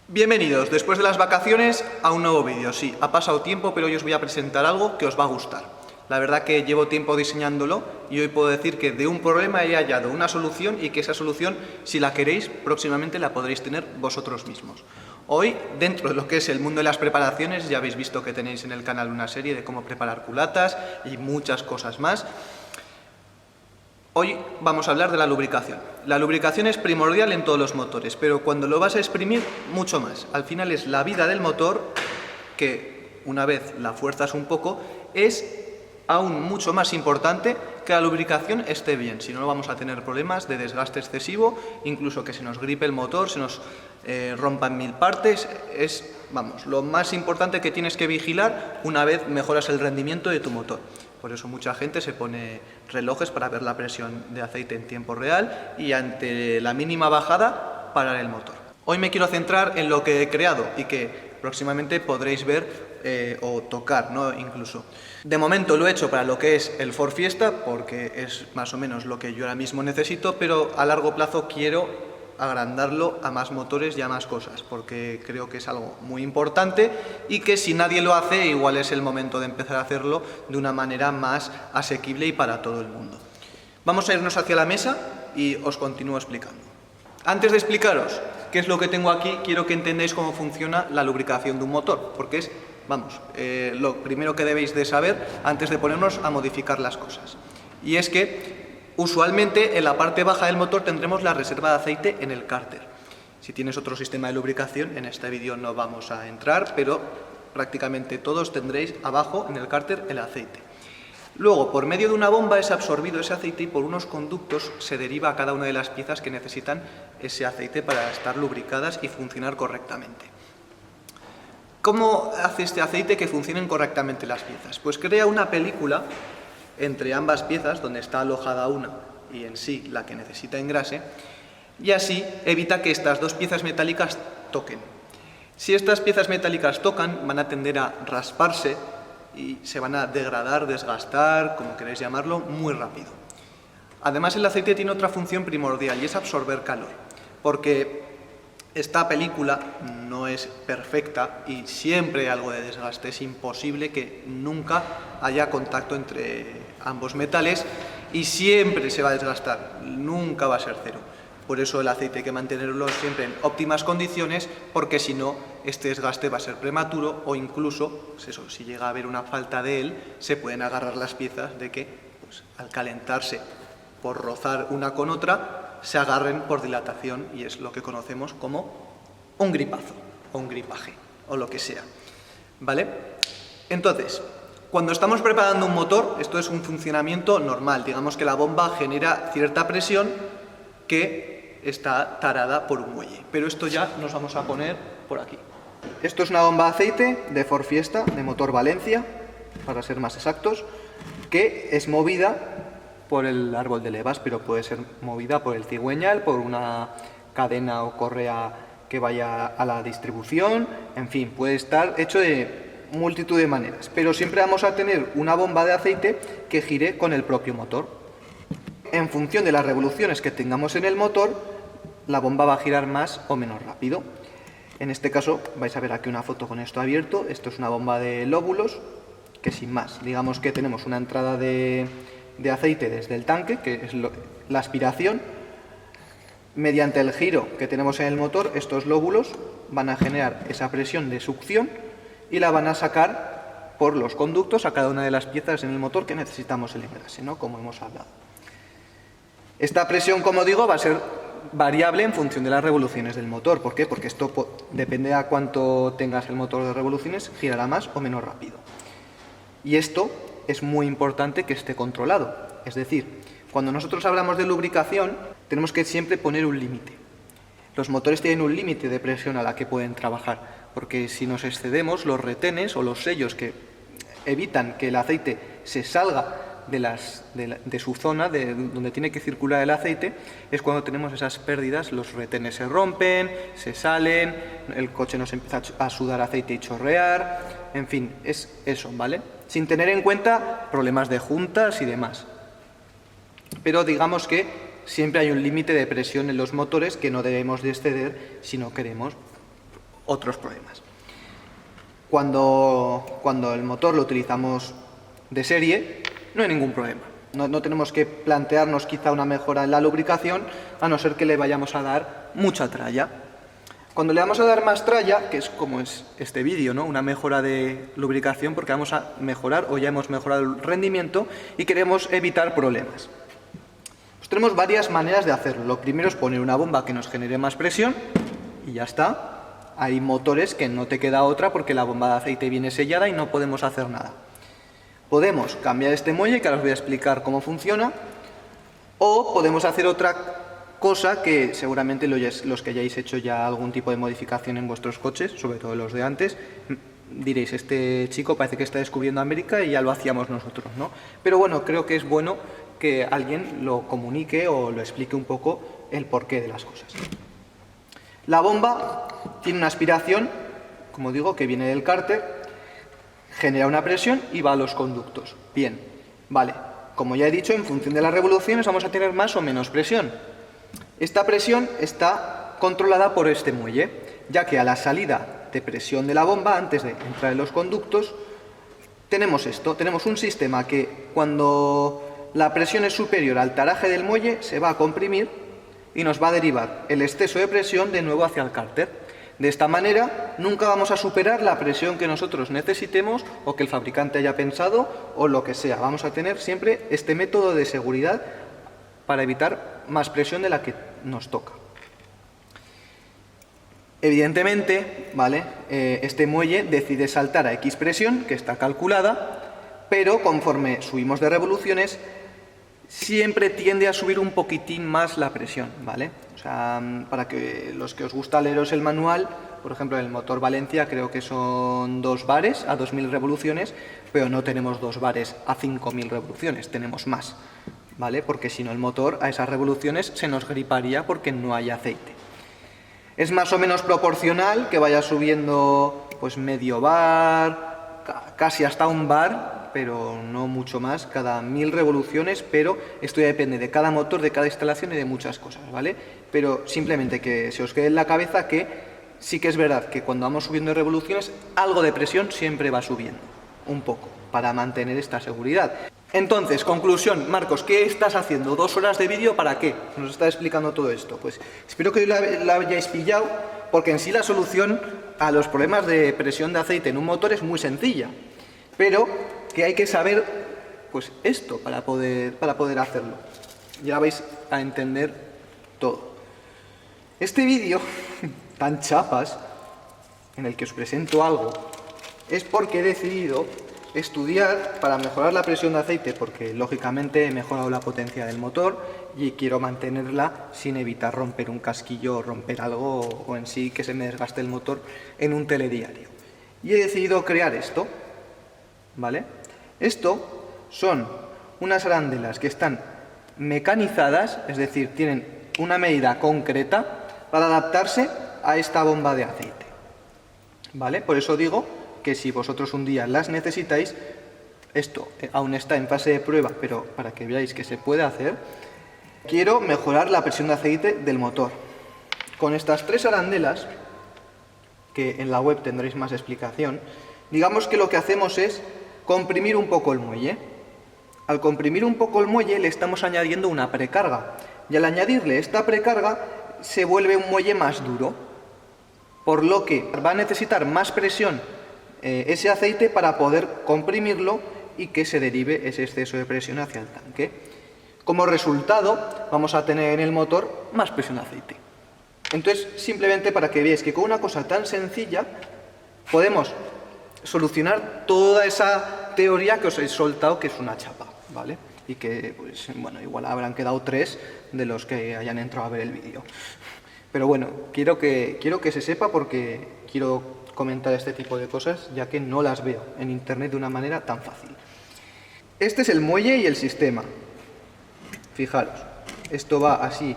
Bienvenidos, después de las vacaciones, a un nuevo vídeo. Sí, ha pasado tiempo, pero hoy os voy a presentar algo que os va a gustar. La verdad que llevo tiempo diseñándolo y hoy puedo decir que de un problema he hallado una solución y que esa solución, si la queréis, próximamente la podréis tener vosotros mismos. Hoy, dentro de lo que es el mundo de las preparaciones, ya habéis visto que tenéis en el canal una serie de cómo preparar culatas y muchas cosas más. Hoy vamos a hablar de la lubricación. La lubricación es primordial en todos los motores, pero cuando lo vas a exprimir, mucho más. Al final es la vida del motor que, una vez la fuerzas un poco, es aún mucho más importante que la lubricación esté bien. Si no, no vamos a tener problemas de desgaste excesivo, incluso que se nos gripe el motor, se nos rompa en 1000 partes. Es, vamos, lo más importante que tienes que vigilar una vez mejoras el rendimiento de tu motor. Por eso mucha gente se pone relojes para ver la presión de aceite en tiempo real y ante la mínima bajada parar el motor. Hoy me quiero centrar en lo que he creado y que próximamente podréis ver o tocar, ¿no? Incluso. De momento lo he hecho para lo que es el Ford Fiesta porque es más o menos lo que yo ahora mismo necesito, pero a largo plazo quiero agrandarlo a más motores y a más cosas, porque creo que es algo muy importante y que si nadie lo hace, igual es el momento de empezar a hacerlo de una manera más asequible y para todo el mundo. Vamos a irnos hacia la mesa y os continúo explicando. Antes de explicaros qué es lo que tengo aquí, quiero que entendáis cómo funciona la lubricación de un motor, porque es, vamos, lo primero que debéis de saber antes de ponernos a modificar las cosas. Y es que usualmente en la parte baja del motor tendremos la reserva de aceite en el cárter. Si tienes otro sistema de lubricación, en este vídeo no vamos a entrar, pero prácticamente todos tendréis abajo en el cárter el aceite. Luego, por medio de una bomba es absorbido ese aceite y por unos conductos se deriva a cada una de las piezas que necesitan ese aceite para estar lubricadas y funcionar correctamente. ¿Cómo hace este aceite que funcionen correctamente las piezas? Pues crea una película entre ambas piezas, donde está alojada una y en sí la que necesita engrase, y así evita que estas dos piezas metálicas toquen. Si estas piezas metálicas tocan, van a tender a rasparse y se van a degradar, desgastar, como queréis llamarlo, muy rápido. Además, el aceite tiene otra función primordial y es absorber calor, porque esta película no es perfecta y siempre hay algo de desgaste. Es imposible que nunca haya contacto entre ambos metales y siempre se va a desgastar, nunca va a ser cero. Por eso el aceite hay que mantenerlo siempre en óptimas condiciones, porque si no, este desgaste va a ser prematuro o incluso, pues eso, si llega a haber una falta de él, se pueden agarrar las piezas de que, pues, al calentarse por rozar una con otra, se agarren por dilatación y es lo que conocemos como un gripazo o un gripaje o lo que sea, ¿vale? Entonces, cuando estamos preparando un motor, esto es un funcionamiento normal. Digamos que la bomba genera cierta presión que está tarada por un muelle, pero esto ya nos vamos a poner por aquí. Esto es una bomba de aceite de Ford Fiesta, de motor Valencia, para ser más exactos, que es movida por el árbol de levas, pero puede ser movida por el cigüeñal, por una cadena o correa que vaya a la distribución, en fin, puede estar hecho de multitud de maneras, pero siempre vamos a tener una bomba de aceite que gire con el propio motor. En función de las revoluciones que tengamos en el motor, la bomba va a girar más o menos rápido. En este caso vais a ver aquí una foto con esto abierto. Esto es una bomba de lóbulos que, sin más, digamos que tenemos una entrada de aceite desde el tanque, que es la aspiración. Mediante el giro que tenemos en el motor, estos lóbulos van a generar esa presión de succión y la van a sacar por los conductos a cada una de las piezas en el motor que necesitamos el engrase, ¿no? Como hemos hablado. Esta presión, como digo, va a ser variable en función de las revoluciones del motor. ¿Por qué? Porque esto depende a cuánto tengas el motor de revoluciones, girará más o menos rápido. Y esto es muy importante que esté controlado. Es decir, cuando nosotros hablamos de lubricación, tenemos que siempre poner un límite. Los motores tienen un límite de presión a la que pueden trabajar, porque si nos excedemos, los retenes o los sellos que evitan que el aceite se salga de su zona, de donde tiene que circular el aceite, es cuando tenemos esas pérdidas, los retenes se rompen, se salen, el coche nos empieza a sudar aceite y chorrear, en fin, es eso, ¿vale? Sin tener en cuenta problemas de juntas y demás. Pero digamos que siempre hay un límite de presión en los motores que no debemos de exceder si no queremos otros problemas. Cuando el motor lo utilizamos de serie, no hay ningún problema. No tenemos que plantearnos quizá una mejora en la lubricación, a no ser que le vayamos a dar mucha tralla. Cuando le vamos a dar más tralla, que es como es este vídeo, ¿no? Una mejora de lubricación, porque vamos a mejorar o ya hemos mejorado el rendimiento y queremos evitar problemas. Pues tenemos varias maneras de hacerlo. Lo primero es poner una bomba que nos genere más presión y ya está. Hay motores que no te queda otra porque la bomba de aceite viene sellada y no podemos hacer nada. Podemos cambiar este muelle, que ahora os voy a explicar cómo funciona, o podemos hacer otra cosa que seguramente los que hayáis hecho ya algún tipo de modificación en vuestros coches, sobre todo los de antes, diréis, este chico parece que está descubriendo América y ya lo hacíamos nosotros, ¿no? Pero bueno, creo que es bueno que alguien lo comunique o lo explique un poco el porqué de las cosas. La bomba tiene una aspiración, como digo, que viene del cárter, genera una presión y va a los conductos. Bien, vale, como ya he dicho, en función de las revoluciones vamos a tener más o menos presión. Esta presión está controlada por este muelle, ya que a la salida de presión de la bomba, antes de entrar en los conductos, tenemos esto, tenemos un sistema que cuando la presión es superior al taraje del muelle se va a comprimir y nos va a derivar el exceso de presión de nuevo hacia el cárter. De esta manera nunca vamos a superar la presión que nosotros necesitemos o que el fabricante haya pensado o lo que sea. Vamos a tener siempre este método de seguridad para evitar más presión de la que nos toca. Evidentemente, ¿vale? Este muelle decide saltar a X presión, que está calculada, pero conforme subimos de revoluciones, siempre tiende a subir un poquitín más la presión, ¿vale? O sea, para que los que os gusta leeros el manual, por ejemplo, en el motor Valencia creo que son 2 bares a 2000 revoluciones, pero no tenemos 2 bares a 5000 revoluciones, tenemos más, ¿vale? Porque si no el motor a esas revoluciones se nos griparía porque no hay aceite. Es más o menos proporcional que vaya subiendo pues medio bar, casi hasta un bar, pero no mucho más, cada 1000 revoluciones, pero esto ya depende de cada motor, de cada instalación y de muchas cosas, ¿vale? Pero simplemente que se os quede en la cabeza que sí que es verdad que cuando vamos subiendo de revoluciones, algo de presión siempre va subiendo, un poco, para mantener esta seguridad. Entonces, conclusión, Marcos, ¿qué estás haciendo? 2 horas de vídeo, ¿para qué? Nos está explicando todo esto. Pues espero que la hayáis pillado, porque en sí la solución a los problemas de presión de aceite en un motor es muy sencilla, pero que hay que saber pues esto para poder hacerlo. Ya vais a entender todo. Este vídeo tan chapas, en el que os presento algo, es porque he decidido estudiar para mejorar la presión de aceite, porque lógicamente he mejorado la potencia del motor y quiero mantenerla sin evitar romper un casquillo o romper algo o en sí que se me desgaste el motor en un telediario. Y he decidido crear esto, ¿vale? Esto son unas arandelas que están mecanizadas, es decir, tienen una medida concreta para adaptarse a esta bomba de aceite, ¿vale? Por eso digo que si vosotros un día las necesitáis, esto aún está en fase de prueba, pero para que veáis que se puede hacer, quiero mejorar la presión de aceite del motor. Con estas 3 arandelas, que en la web tendréis más explicación, digamos que lo que hacemos es comprimir un poco el muelle. Al comprimir un poco el muelle le estamos añadiendo una precarga, y al añadirle esta precarga se vuelve un muelle más duro, por lo que va a necesitar más presión ese aceite para poder comprimirlo y que se derive ese exceso de presión hacia el tanque. Como resultado, vamos a tener en el motor más presión de aceite. Entonces, simplemente para que veáis que con una cosa tan sencilla podemos solucionar toda esa teoría que os he soltado, que es una chapa, ¿vale? Y que, pues, bueno, igual habrán quedado 3 de los que hayan entrado a ver el vídeo. Pero bueno, quiero que se sepa porque quiero comentar este tipo de cosas, ya que no las veo en internet de una manera tan fácil. Este es el muelle y el sistema. Fijaros, esto va así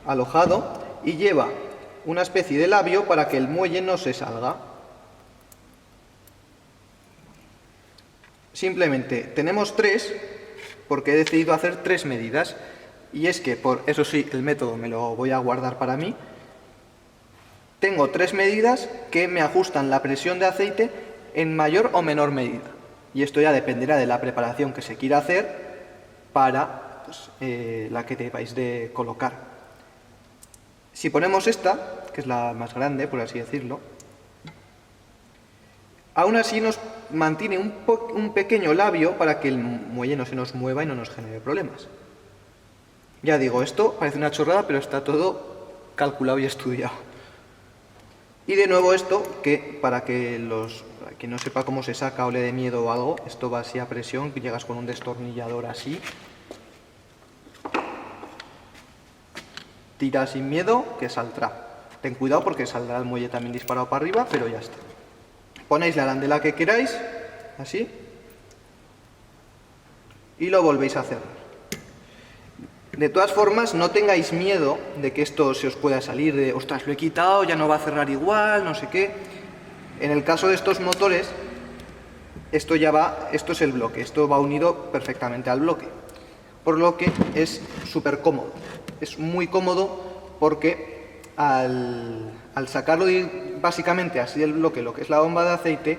alojado y lleva una especie de labio para que el muelle no se salga. Simplemente tenemos 3 porque he decidido hacer 3 medidas, y es que, eso sí, el método me lo voy a guardar para mí. tengo 3 medidas que me ajustan la presión de aceite en mayor o menor medida. Y esto ya dependerá de la preparación que se quiera hacer para pues, la que debáis de colocar. Si ponemos esta, que es la más grande, por así decirlo, aún así nos mantiene un pequeño labio para que el muelle no se nos mueva y no nos genere problemas. Ya digo, esto parece una chorrada, pero está todo calculado y estudiado. Y de nuevo esto, que para que quien no sepa cómo se saca o le dé miedo o algo, esto va así a presión, llegas con un destornillador así, tira sin miedo, que saldrá. Ten cuidado porque saldrá el muelle también disparado para arriba, pero ya está. Ponéis la arandela que queráis, así, y lo volvéis a hacer. De todas formas, no tengáis miedo de que esto se os pueda salir, de ostras, lo he quitado, ya no va a cerrar igual, no sé qué. En el caso de estos motores, esto es el bloque, esto va unido perfectamente al bloque, por lo que es súper cómodo. Es muy cómodo porque al sacarlo básicamente así del bloque, lo que es la bomba de aceite,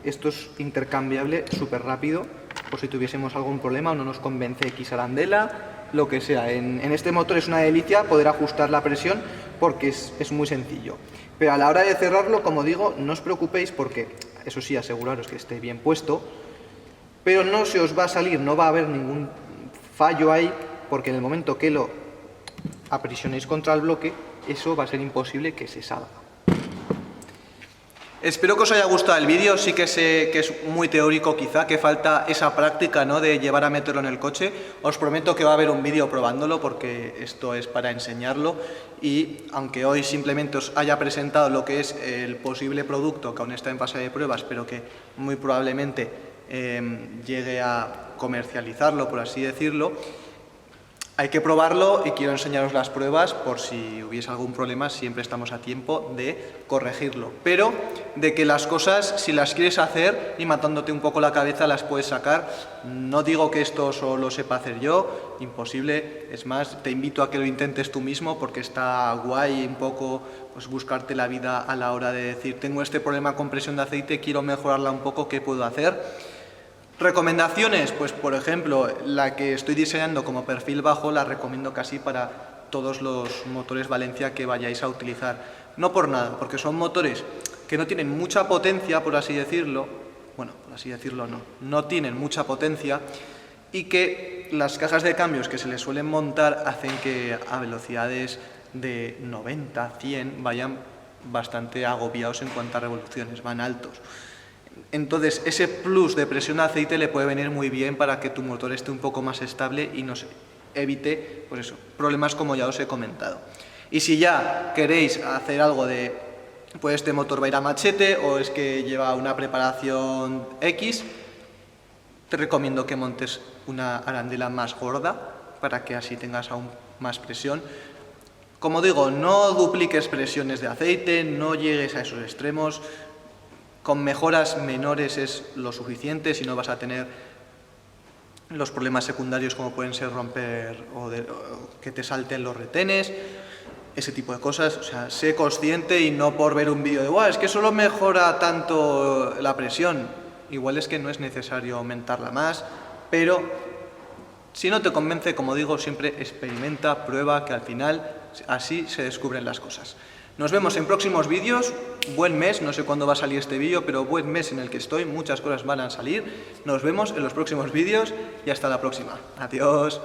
esto es intercambiable súper rápido, por si tuviésemos algún problema o no nos convence X arandela, lo que sea. En este motor es una delicia poder ajustar la presión porque es muy sencillo. Pero a la hora de cerrarlo, como digo, no os preocupéis porque, eso sí, aseguraros que esté bien puesto, pero no se os va a salir, no va a haber ningún fallo ahí, porque en el momento que lo aprisionéis contra el bloque, eso va a ser imposible que se salga. Espero que os haya gustado el vídeo. Sí que sé que es muy teórico quizá, que falta esa práctica, ¿no?, de llevar a meterlo en el coche. Os prometo que va a haber un vídeo probándolo porque esto es para enseñarlo y aunque hoy simplemente os haya presentado lo que es el posible producto que aún está en fase de pruebas, pero que muy probablemente llegue a comercializarlo, por así decirlo, hay que probarlo y quiero enseñaros las pruebas por si hubiese algún problema, siempre estamos a tiempo de corregirlo. Pero de que las cosas, si las quieres hacer y matándote un poco la cabeza, las puedes sacar. No digo que esto solo sepa hacer yo, imposible. Es más, te invito a que lo intentes tú mismo porque está guay un poco pues, buscarte la vida a la hora de decir tengo este problema con presión de aceite, quiero mejorarla un poco, ¿qué puedo hacer? Recomendaciones, pues por ejemplo, la que estoy diseñando como perfil bajo la recomiendo casi para todos los motores Valencia que vayáis a utilizar. No por nada, porque son motores que no tienen mucha potencia, por así decirlo, bueno, por así decirlo no tienen mucha potencia y que las cajas de cambios que se les suelen montar hacen que a velocidades de 90, 100 vayan bastante agobiados en cuanto a revoluciones, van altos. Entonces, ese plus de presión de aceite le puede venir muy bien para que tu motor esté un poco más estable y nos evite, pues eso, problemas como ya os he comentado. Y si ya queréis hacer algo de, pues este motor va a ir a machete o es que lleva una preparación X, te recomiendo que montes una arandela más gorda para que así tengas aún más presión. Como digo, no dupliques presiones de aceite, no llegues a esos extremos. Con mejoras menores es lo suficiente, si no vas a tener los problemas secundarios como pueden ser romper o que te salten los retenes, ese tipo de cosas. O sea, sé consciente y no por ver un vídeo de ¡guau! Es que solo mejora tanto la presión. Igual es que no es necesario aumentarla más, pero si no te convence, como digo, siempre experimenta, prueba, que al final así se descubren las cosas. Nos vemos en próximos vídeos, buen mes, no sé cuándo va a salir este vídeo, pero buen mes en el que estoy, muchas cosas van a salir. Nos vemos en los próximos vídeos y hasta la próxima. Adiós.